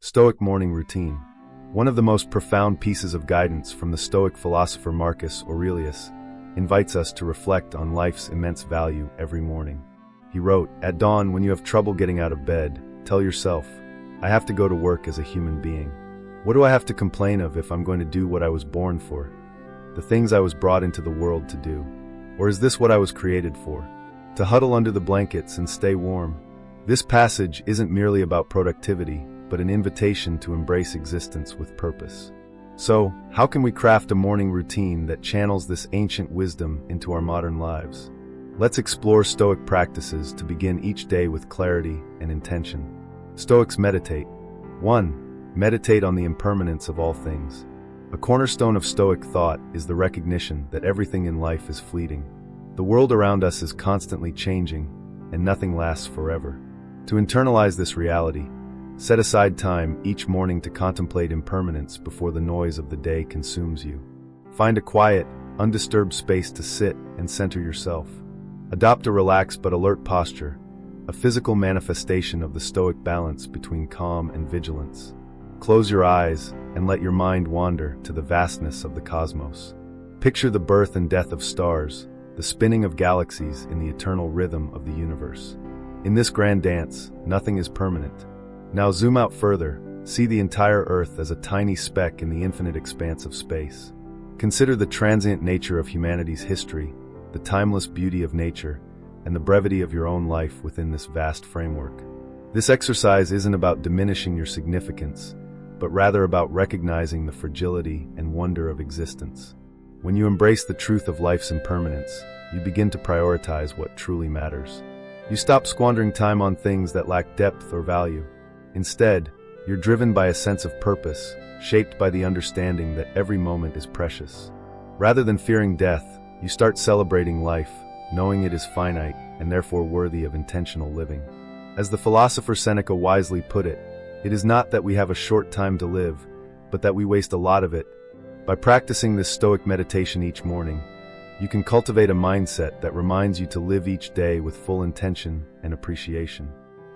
Stoic morning routine. One of the most profound pieces of guidance from the Stoic philosopher Marcus Aurelius invites us to reflect on life's immense value every morning. He wrote, "At dawn, when you have trouble getting out of bed, tell yourself, I have to go to work as a human being. What do I have to complain of if I'm going to do what I was born for? The things I was brought into the world to do. Or is this what I was created for? To huddle under the blankets and stay warm." This passage isn't merely about productivity, but an invitation to embrace existence with purpose. So, how can we craft a morning routine that channels this ancient wisdom into our modern lives? Let's explore Stoic practices to begin each day with clarity and intention. Stoics meditate. 1. Meditate on the impermanence of all things. A cornerstone of Stoic thought is the recognition that everything in life is fleeting. The world around us is constantly changing, and nothing lasts forever. To internalize this reality, set aside time each morning to contemplate impermanence before the noise of the day consumes you. Find a quiet, undisturbed space to sit and center yourself. Adopt a relaxed but alert posture, a physical manifestation of the Stoic balance between calm and vigilance. Close your eyes and let your mind wander to the vastness of the cosmos. Picture the birth and death of stars, the spinning of galaxies in the eternal rhythm of the universe. In this grand dance, nothing is permanent. Now zoom out further, see the entire Earth as a tiny speck in the infinite expanse of space. Consider the transient nature of humanity's history, the timeless beauty of nature, and the brevity of your own life within this vast framework. This exercise isn't about diminishing your significance, but rather about recognizing the fragility and wonder of existence. When you embrace the truth of life's impermanence, you begin to prioritize what truly matters. You stop squandering time on things that lack depth or value. Instead, you're driven by a sense of purpose, shaped by the understanding that every moment is precious. Rather than fearing death, you start celebrating life, knowing it is finite and therefore worthy of intentional living. As the philosopher Seneca wisely put it, it is not that we have a short time to live, but that we waste a lot of it. By practicing this Stoic meditation each morning, you can cultivate a mindset that reminds you to live each day with full intention and appreciation.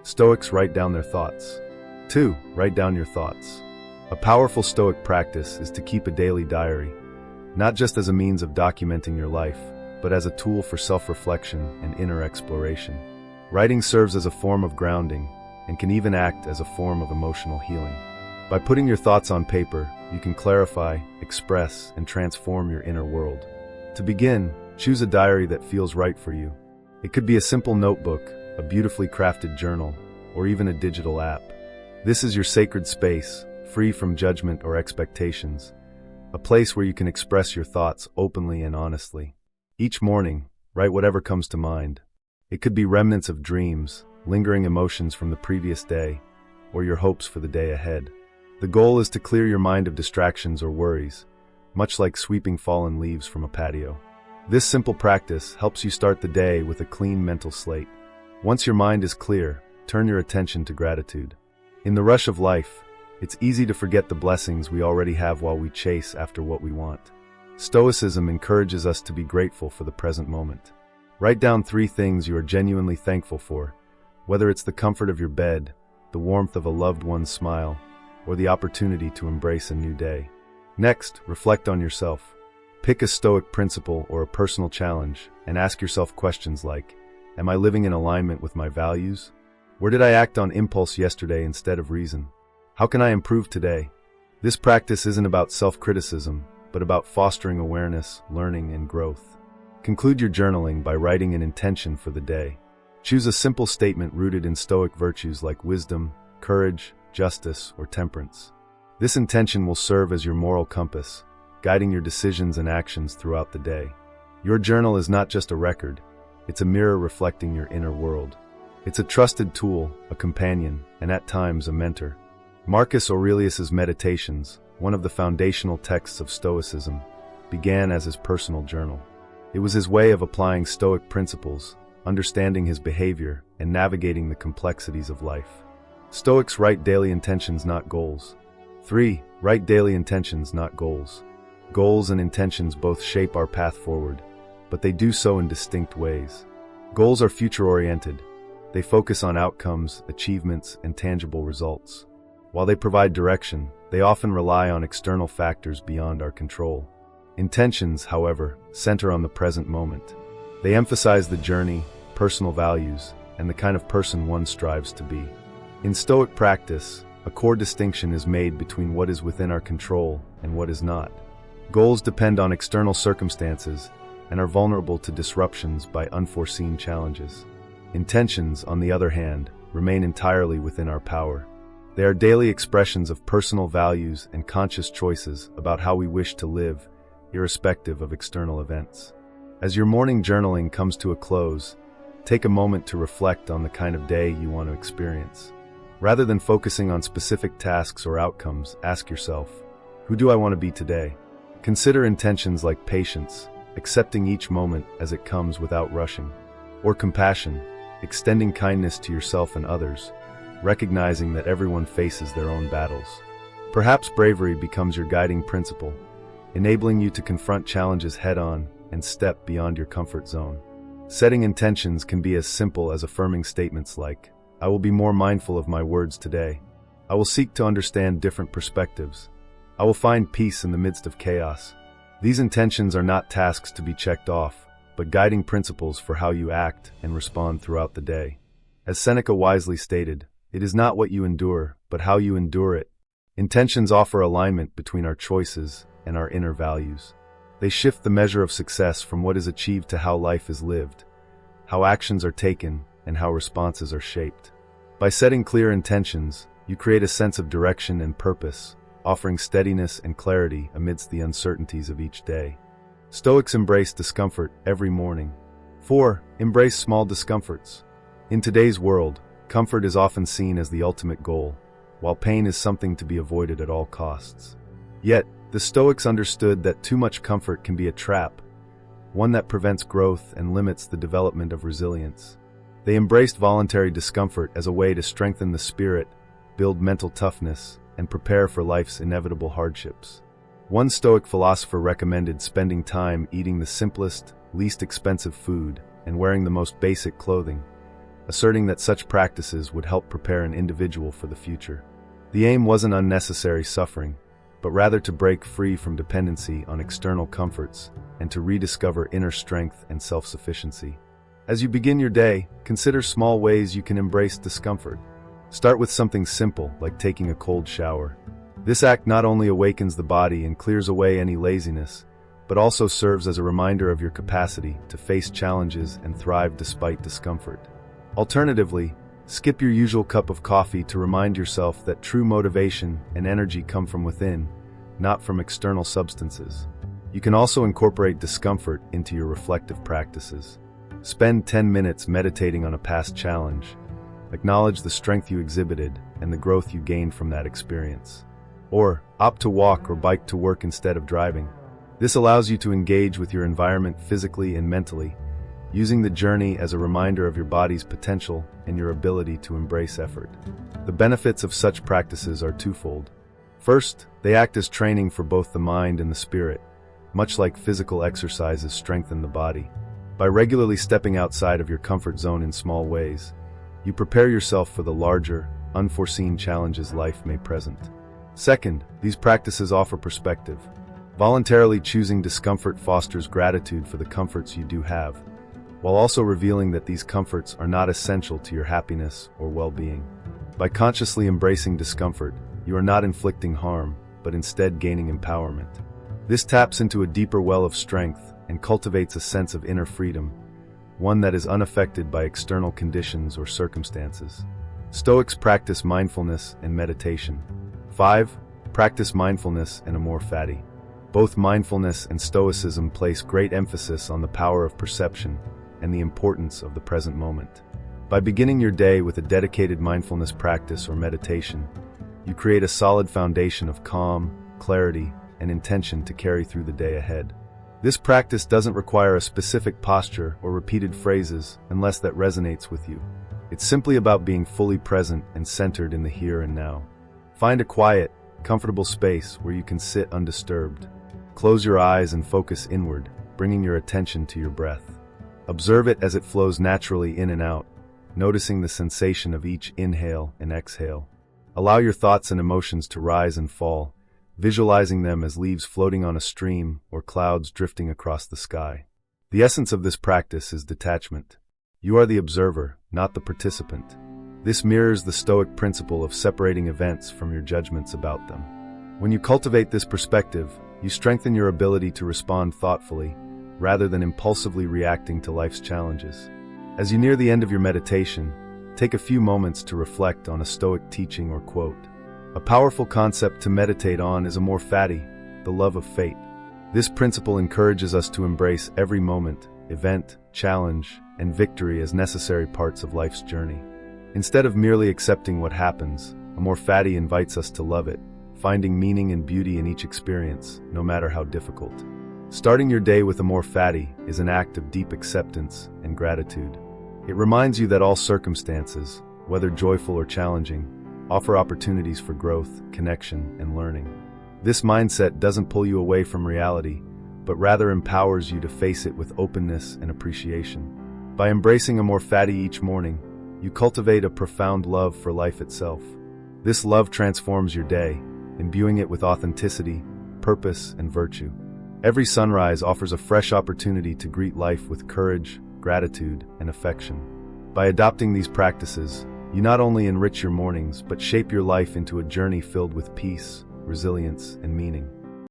Stoics write down their thoughts. 2. Write down your thoughts. A powerful Stoic practice is to keep a daily diary, not just as a means of documenting your life, but as a tool for self-reflection and inner exploration. Writing serves as a form of grounding and can even act as a form of emotional healing. By putting your thoughts on paper, you can clarify, express, and transform your inner world. To begin, choose a diary that feels right for you. It could be a simple notebook, a beautifully crafted journal, or even a digital app. This is your sacred space, free from judgment or expectations, a place where you can express your thoughts openly and honestly. Each morning, write whatever comes to mind. It could be remnants of dreams, lingering emotions from the previous day, or your hopes for the day ahead. The goal is to clear your mind of distractions or worries, much like sweeping fallen leaves from a patio. This simple practice helps you start the day with a clean mental slate. Once your mind is clear, turn your attention to gratitude. In the rush of life, it's easy to forget the blessings we already have while we chase after what we want. Stoicism encourages us to be grateful for the present moment. Write down 3 things you are genuinely thankful for, whether it's the comfort of your bed, the warmth of a loved one's smile, or the opportunity to embrace a new day. Next, reflect on yourself. Pick a Stoic principle or a personal challenge and ask yourself questions like, am I living in alignment with my values? Where did I act on impulse yesterday instead of reason? How can I improve today? This practice isn't about self-criticism, but about fostering awareness, learning, and growth. Conclude your journaling by writing an intention for the day. Choose a simple statement rooted in Stoic virtues like wisdom, courage, justice, or temperance. This intention will serve as your moral compass, guiding your decisions and actions throughout the day. Your journal is not just a record, it's a mirror reflecting your inner world. It's a trusted tool, a companion, and at times a mentor. Marcus Aurelius's Meditations, one of the foundational texts of Stoicism, began as his personal journal. It was his way of applying Stoic principles, understanding his behavior, and navigating the complexities of life. Stoics write daily intentions, not goals. 3. Write daily intentions, not goals. Goals and intentions both shape our path forward, but they do so in distinct ways. Goals are future-oriented. They focus on outcomes, achievements, and tangible results. While they provide direction, they often rely on external factors beyond our control. Intentions, however, center on the present moment. They emphasize the journey, personal values, and the kind of person one strives to be. In Stoic practice, a core distinction is made between what is within our control and what is not. Goals depend on external circumstances and are vulnerable to disruptions by unforeseen challenges. Intentions, on the other hand, remain entirely within our power. They are daily expressions of personal values and conscious choices about how we wish to live, irrespective of external events. As your morning journaling comes to a close, take a moment to reflect on the kind of day you want to experience. Rather than focusing on specific tasks or outcomes, ask yourself, who do I want to be today? Consider intentions like patience, accepting each moment as it comes without rushing, or compassion, extending kindness to yourself and others, recognizing that everyone faces their own battles. Perhaps bravery becomes your guiding principle, enabling you to confront challenges head-on and step beyond your comfort zone. Setting intentions can be as simple as affirming statements like, I will be more mindful of my words today. I will seek to understand different perspectives. I will find peace in the midst of chaos. These intentions are not tasks to be checked off, but guiding principles for how you act and respond throughout the day. As Seneca wisely stated, it is not what you endure, but how you endure it. Intentions offer alignment between our choices and our inner values. They shift the measure of success from what is achieved to how life is lived, how actions are taken, and how responses are shaped. By setting clear intentions, you create a sense of direction and purpose, offering steadiness and clarity amidst the uncertainties of each day. Stoics embrace discomfort every morning. 4. Embrace small discomforts. In today's world, comfort is often seen as the ultimate goal, while pain is something to be avoided at all costs. Yet, the Stoics understood that too much comfort can be a trap, one that prevents growth and limits the development of resilience. They embraced voluntary discomfort as a way to strengthen the spirit, build mental toughness, and prepare for life's inevitable hardships. One Stoic philosopher recommended spending time eating the simplest, least expensive food and wearing the most basic clothing, asserting that such practices would help prepare an individual for the future. The aim wasn't unnecessary suffering, but rather to break free from dependency on external comforts and to rediscover inner strength and self-sufficiency. As you begin your day, consider small ways you can embrace discomfort. Start with something simple, like taking a cold shower. This act not only awakens the body and clears away any laziness, but also serves as a reminder of your capacity to face challenges and thrive despite discomfort. Alternatively, skip your usual cup of coffee to remind yourself that true motivation and energy come from within, not from external substances. You can also incorporate discomfort into your reflective practices. Spend 10 minutes meditating on a past challenge. Acknowledge the strength you exhibited and the growth you gained from that experience. Or, opt to walk or bike to work instead of driving. This allows you to engage with your environment physically and mentally, using the journey as a reminder of your body's potential and your ability to embrace effort. The benefits of such practices are twofold. First, they act as training for both the mind and the spirit, much like physical exercises strengthen the body. By regularly stepping outside of your comfort zone in small ways, you prepare yourself for the larger, unforeseen challenges life may present. Second, these practices offer perspective. Voluntarily choosing discomfort fosters gratitude for the comforts you do have, while also revealing that these comforts are not essential to your happiness or well-being. By consciously embracing discomfort, you are not inflicting harm, but instead gaining empowerment. This taps into a deeper well of strength and cultivates a sense of inner freedom, one that is unaffected by external conditions or circumstances. Stoics practice mindfulness and meditation. 5. Practice mindfulness and amor fati. Both mindfulness and Stoicism place great emphasis on the power of perception and the importance of the present moment. By beginning your day with a dedicated mindfulness practice or meditation, you create a solid foundation of calm, clarity, and intention to carry through the day ahead. This practice doesn't require a specific posture or repeated phrases unless that resonates with you. It's simply about being fully present and centered in the here and now. Find a quiet, comfortable space where you can sit undisturbed. Close your eyes and focus inward, bringing your attention to your breath. Observe it as it flows naturally in and out, noticing the sensation of each inhale and exhale. Allow your thoughts and emotions to rise and fall, visualizing them as leaves floating on a stream or clouds drifting across the sky. The essence of this practice is detachment. You are the observer, not the participant. This mirrors the Stoic principle of separating events from your judgments about them. When you cultivate this perspective, you strengthen your ability to respond thoughtfully, rather than impulsively reacting to life's challenges. As you near the end of your meditation, take a few moments to reflect on a Stoic teaching or quote. A powerful concept to meditate on is amor fati, the love of fate. This principle encourages us to embrace every moment, event, challenge, and victory as necessary parts of life's journey. Instead of merely accepting what happens, amor fati invites us to love it, finding meaning and beauty in each experience, no matter how difficult. Starting your day with amor fati is an act of deep acceptance and gratitude. It reminds you that all circumstances, whether joyful or challenging, offer opportunities for growth, connection, and learning. This mindset doesn't pull you away from reality, but rather empowers you to face it with openness and appreciation. By embracing amor fati each morning, you cultivate a profound love for life itself. This love transforms your day, imbuing it with authenticity, purpose, and virtue. Every sunrise offers a fresh opportunity to greet life with courage, gratitude, and affection. By adopting these practices, you not only enrich your mornings, but shape your life into a journey filled with peace, resilience, and meaning.